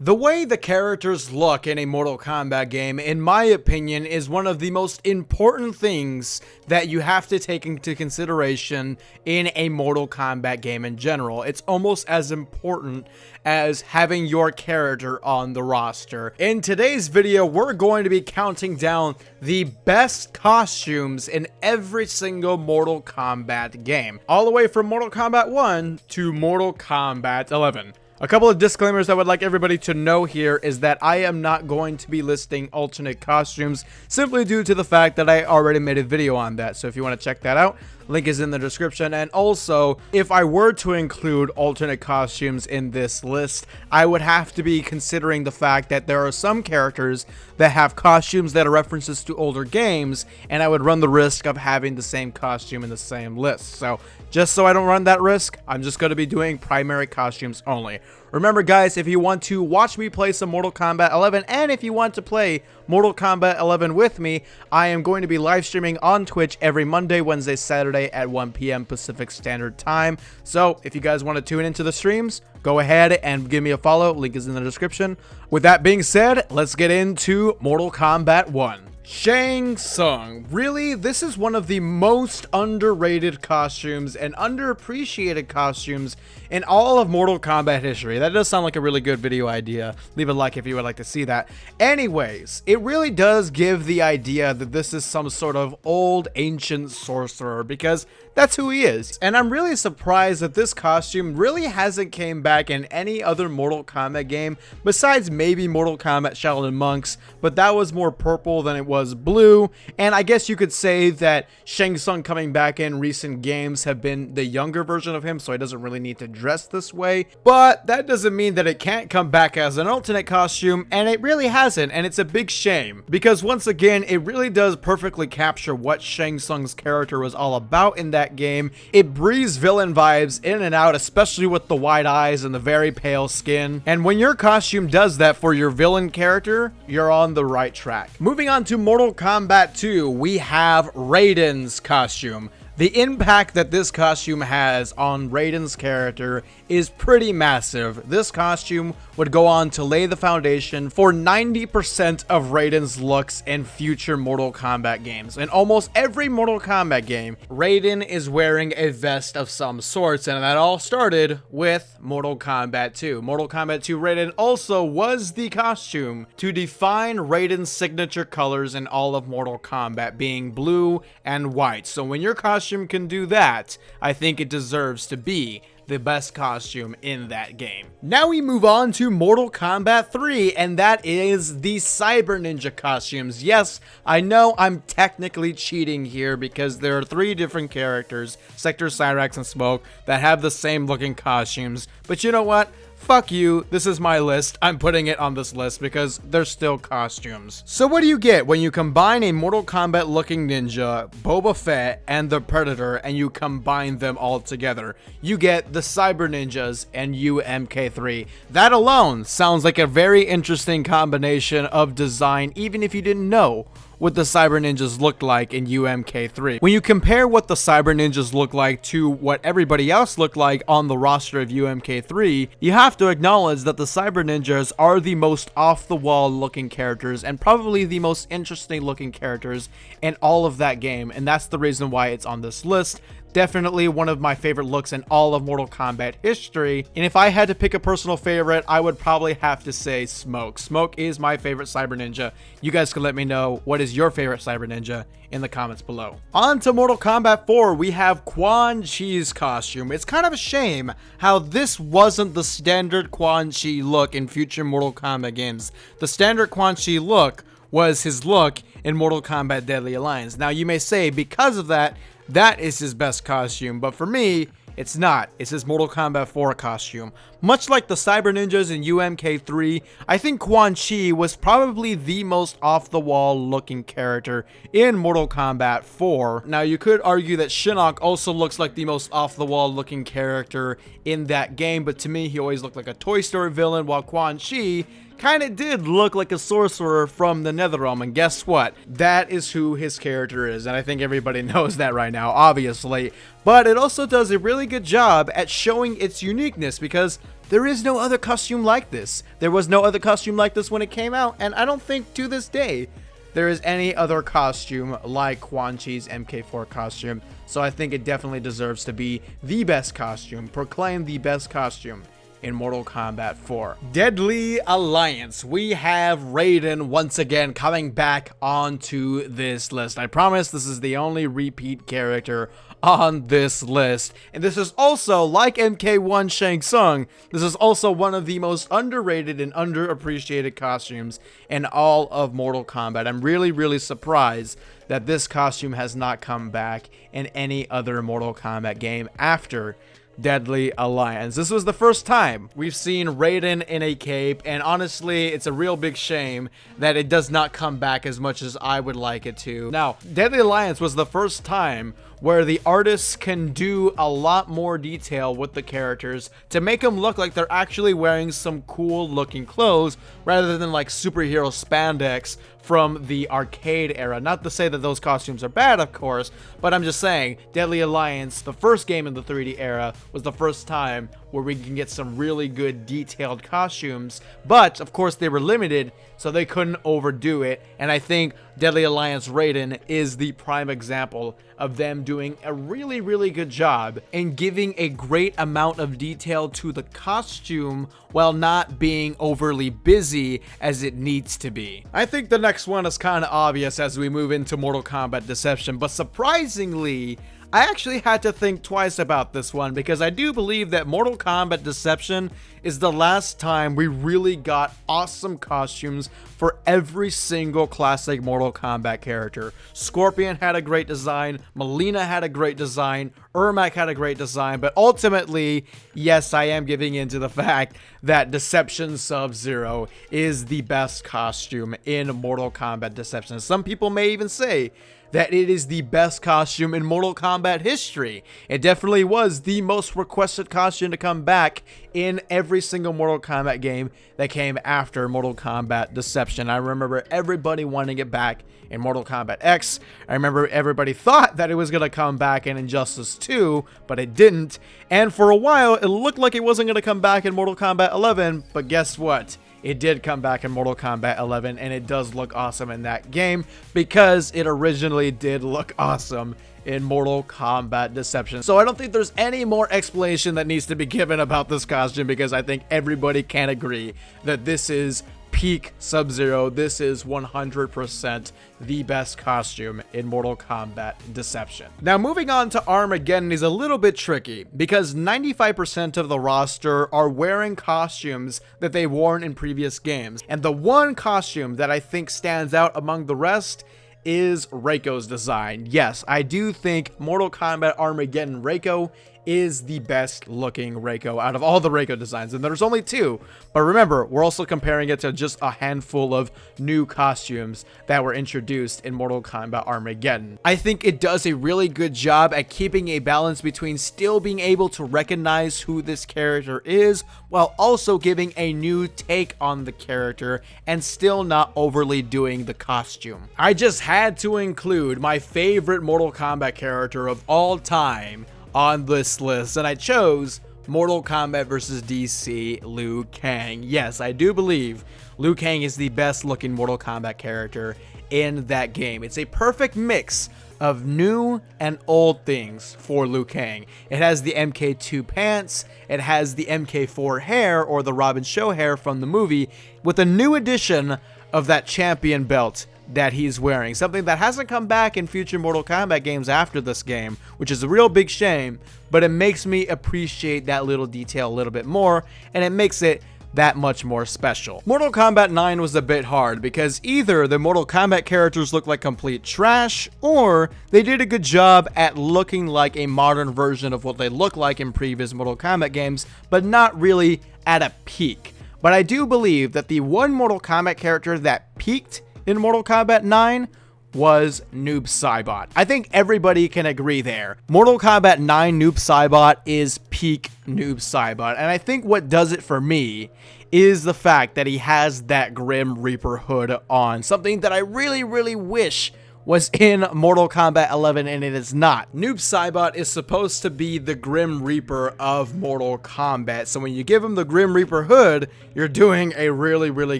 The way the characters look in a Mortal Kombat game, in my opinion, is one of the most important things that you have to take into consideration in a Mortal Kombat game in general. It's almost as important as having your character on the roster. In today's video, we're going to be counting down the best costumes in every single Mortal Kombat game, all the way from Mortal Kombat 1 to Mortal Kombat 11. A couple of disclaimers I would like everybody to know here is that I am not going to be listing alternate costumes simply due to the fact that I already made a video on that. So if you want to check that out, link is in the description. And also, if I were to include alternate costumes in this list, I would have to be considering the fact that there are some characters that have costumes that are references to older games, and I would run the risk of having the same costume in the same list. So just so I don't run that risk, I'm just going to be doing primary costumes only. Remember guys, if you want to watch me play some Mortal Kombat 11, and if you want to play Mortal Kombat 11 with me, I am going to be live streaming on Twitch every Monday, Wednesday, Saturday at 1 p.m. Pacific Standard Time. So if you guys want to tune into the streams, go ahead and give me a follow. Link is in the description. With that being said, let's get into Mortal Kombat 1. Shang Tsung. Really, this is one of the most underrated costumes and underappreciated costumes in all of Mortal Kombat history. That does sound like a really good video idea. Leave a like if you would like to see that. Anyways, it really does give the idea that this is some sort of old ancient sorcerer, because that's who he is. And I'm really surprised that this costume really hasn't came back in any other Mortal Kombat game besides maybe Mortal Kombat Shaolin Monks, but that was more purple than it was blue. And I guess you could say that Shang Tsung coming back in recent games have been the younger version of him, so he doesn't really need to dress this way. But that doesn't mean that it can't come back as an alternate costume, and it really hasn't, and it's a big shame, because once again, it really does perfectly capture what Shang Tsung's character was all about in that game. It breathes villain vibes in and out, especially with the wide eyes and the very pale skin. And when your costume does that for your villain character, you're on the right track. Moving on to Mortal Kombat 2, we have Raiden's costume. The impact that this costume has on Raiden's character is pretty massive. This costume would go on to lay the foundation for 90% of Raiden's looks in future Mortal Kombat games. In almost every Mortal Kombat game, Raiden is wearing a vest of some sorts, and that all started with Mortal Kombat 2. Mortal Kombat 2 Raiden also was the costume to define Raiden's signature colors in all of Mortal Kombat, being blue and white. So when your costume can do that, I think it deserves to be the best costume in that game. Now we move on to Mortal Kombat 3, and that is the Cyber Ninja costumes. Yes, I know I'm technically cheating here because there are 3 different characters, Sector, Cyrax, and Smoke, that have the same looking costumes, but you know what? Fuck you, this is my list. I'm putting it on this list because they're still costumes. So what do you get when you combine a Mortal Kombat looking ninja, Boba Fett, and the Predator, and you combine them all together? You get the Cyber Ninjas and UMK3. That alone sounds like a very interesting combination of design, even if you didn't know what the Cyber Ninjas looked like in UMK3. When you compare what the Cyber Ninjas look like to what everybody else looked like on the roster of UMK3, you have to acknowledge that the Cyber Ninjas are the most off-the-wall looking characters and probably the most interesting looking characters in all of that game, and that's the reason why it's on this list. Definitely one of my favorite looks in all of Mortal Kombat history. And if I had to pick a personal favorite, I would probably have to say Smoke. Smoke is my favorite Cyber Ninja. You guys can let me know what is your favorite Cyber Ninja in the comments below. On to Mortal Kombat 4, we have Quan Chi's costume. It's kind of a shame how this wasn't the standard Quan Chi look in future Mortal Kombat games. The standard Quan Chi look was his look in Mortal Kombat Deadly Alliance. Now you may say because of that, that is his best costume, but for me, it's not. It's his Mortal Kombat 4 costume. Much like the Cyber Ninjas in UMK3, I think Quan Chi was probably the most off-the-wall looking character in Mortal Kombat 4. Now, you could argue that Shinnok also looks like the most off-the-wall looking character in that game, but to me, he always looked like a Toy Story villain, while Quan Chi kind of did look like a sorcerer from the Netherrealm, and guess what? That is who his character is, and I think everybody knows that right now, obviously. But it also does a really good job at showing its uniqueness, because there is no other costume like this. There was no other costume like this when it came out, and I don't think to this day there is any other costume like Quan Chi's MK4 costume, so I think it definitely deserves to be the best costume, proclaimed the best costume in Mortal Kombat 4. Deadly Alliance. We have Raiden once again coming back onto this list. I promise this is the only repeat character on this list. And this is also, like MK1 Shang Tsung, this is also one of the most underrated and underappreciated costumes in all of Mortal Kombat. I'm really surprised that this costume has not come back in any other Mortal Kombat game after Deadly Alliance. This was the first time we've seen Raiden in a cape, and honestly, it's a real big shame that it does not come back as much as I would like it to. Now, Deadly Alliance was the first time where the artists can do a lot more detail with the characters to make them look like they're actually wearing some cool looking clothes rather than like superhero spandex from the arcade era. Not to say that those costumes are bad, of course, but I'm just saying Deadly Alliance, the first game in the 3D era, was the first time where we can get some really good detailed costumes, but of course they were limited, so they couldn't overdo it, and I think Deadly Alliance Raiden is the prime example of them doing a really good job in giving a great amount of detail to the costume while not being overly busy as it needs to be. I think the next one is kind of obvious as we move into Mortal Kombat Deception, but surprisingly, I actually had to think twice about this one because I do believe that Mortal Kombat Deception is the last time we really got awesome costumes for every single classic Mortal Kombat character. Scorpion had a great design, Mileena had a great design, Ermac had a great design, but ultimately, yes, I am giving in to the fact that Deception SubZero is the best costume in Mortal Kombat Deception. Some people may even say that it is the best costume in Mortal Kombat history. It definitely was the most requested costume to come back in every single Mortal Kombat game that came after Mortal Kombat Deception. I remember everybody wanting it back in Mortal Kombat X. I remember everybody thought that it was going to come back in Injustice 2, but it didn't. And for a while, it looked like it wasn't going to come back in Mortal Kombat 11, but guess what? It did come back in Mortal Kombat 11, and it does look awesome in that game because it originally did look awesome in Mortal Kombat Deception. So I don't think there's any more explanation that needs to be given about this costume because I think everybody can agree that this is peak SubZero. This is 100% the best costume in Mortal Kombat Deception. Now, moving on to Armageddon is a little bit tricky because 95% of the roster are wearing costumes that they've worn in previous games. And the one costume that I think stands out among the rest is Reiko's design. Yes, I do think Mortal Kombat Armageddon Reiko is the best looking Reiko out of all the Reiko designs, and there's only two, but remember, we're also comparing it to just a handful of new costumes that were introduced in Mortal Kombat Armageddon. I think it does a really good job at keeping a balance between still being able to recognize who this character is while also giving a new take on the character and still not overly doing the costume. I just had to include my favorite Mortal Kombat character of all time on this list, and I chose Mortal Kombat vs. DC Liu Kang. Yes, I do believe Liu Kang is the best looking Mortal Kombat character in that game. It's a perfect mix of new and old things for Liu Kang. It has the MK2 pants, it has the MK4 hair, or the Robin Show hair from the movie, with a new addition of that champion belt that he's wearing, something that hasn't come back in future Mortal Kombat games after this game, which is a real big shame, but it makes me appreciate that little detail a little bit more, and it makes it that much more special. Mortal Kombat 9 was a bit hard because either the Mortal Kombat characters look like complete trash, or they did a good job at looking like a modern version of what they look like in previous Mortal Kombat games, but not really at a peak. But I do believe that the one Mortal Kombat character that peaked in Mortal Kombat 9 was Noob Saibot. I think everybody can agree there. Mortal Kombat 9 Noob Saibot is peak Noob Saibot, and I think what does it for me is the fact that he has that Grim Reaper hood on, something that I really wish was in Mortal Kombat 11, and it is not. Noob Saibot is supposed to be the Grim Reaper of Mortal Kombat, so when you give him the Grim Reaper hood, you're doing a really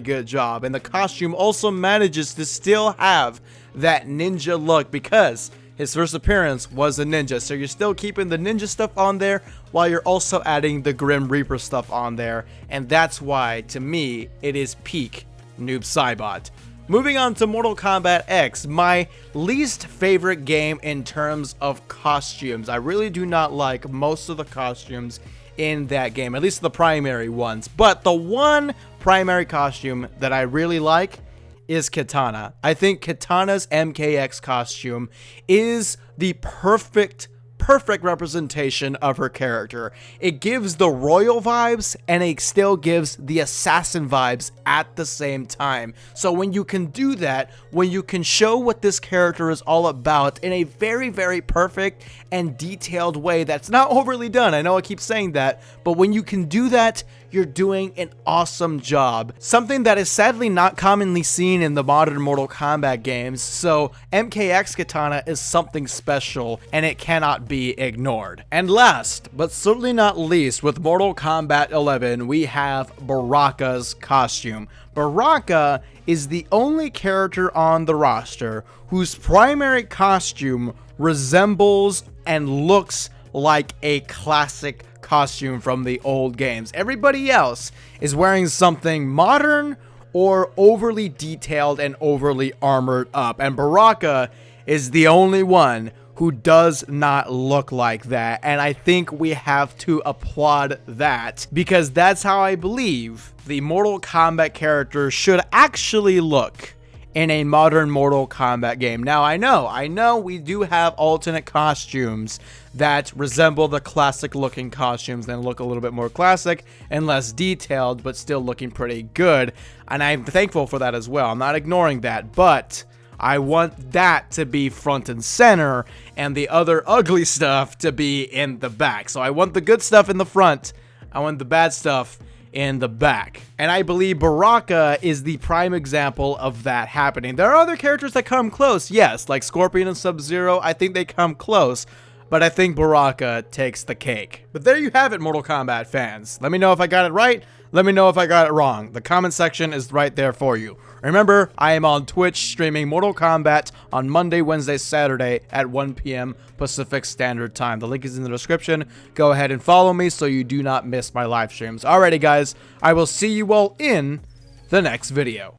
good job. And the costume also manages to still have that ninja look because his first appearance was a ninja, so you're still keeping the ninja stuff on there while you're also adding the Grim Reaper stuff on there, and that's why, to me, it is peak Noob Saibot. Moving on to Mortal Kombat X, my least favorite game in terms of costumes. I really do not like most of the costumes in that game, at least the primary ones. But the one primary costume that I really like is Kitana. I think Kitana's MKX costume is the perfect representation of her character. It gives the royal vibes and it still gives the assassin vibes at the same time. So when you can do that, when you can show what this character is all about in a very perfect and detailed way that's not overly done, I know I keep saying that, but when you can do that, you're doing an awesome job. Something that is sadly not commonly seen in the modern Mortal Kombat games, so MKX Kitana is something special and it cannot be ignored. And last, but certainly not least, with Mortal Kombat 11, we have Baraka's costume. Baraka is the only character on the roster whose primary costume resembles and looks like a classic costume from the old games. Everybody else is wearing something modern or overly detailed and overly armored up, and Baraka is the only one who does not look like that, and I think we have to applaud that because that's how I believe the Mortal Kombat character should actually look in a modern Mortal Kombat game. Now, I know we do have alternate costumes that resemble the classic looking costumes and look a little bit more classic and less detailed, but still looking pretty good. And I'm thankful for that as well. I'm not ignoring that, but I want that to be front and center and the other ugly stuff to be in the back. So I want the good stuff in the front. I want the bad stuff in the back. And I believe Baraka is the prime example of that happening. There are other characters that come close, yes, like Scorpion and SubZero. I think they come close, but I think Baraka takes the cake. But there you have it, Mortal Kombat fans. Let me know if I got it right. Let me know if I got it wrong. The comment section is right there for you. Remember, I am on Twitch streaming Mortal Kombat on Monday, Wednesday, Saturday at 1 p.m. Pacific Standard Time. The link is in the description. Go ahead and follow me so you do not miss my live streams. Alrighty, guys. I will see you all in the next video.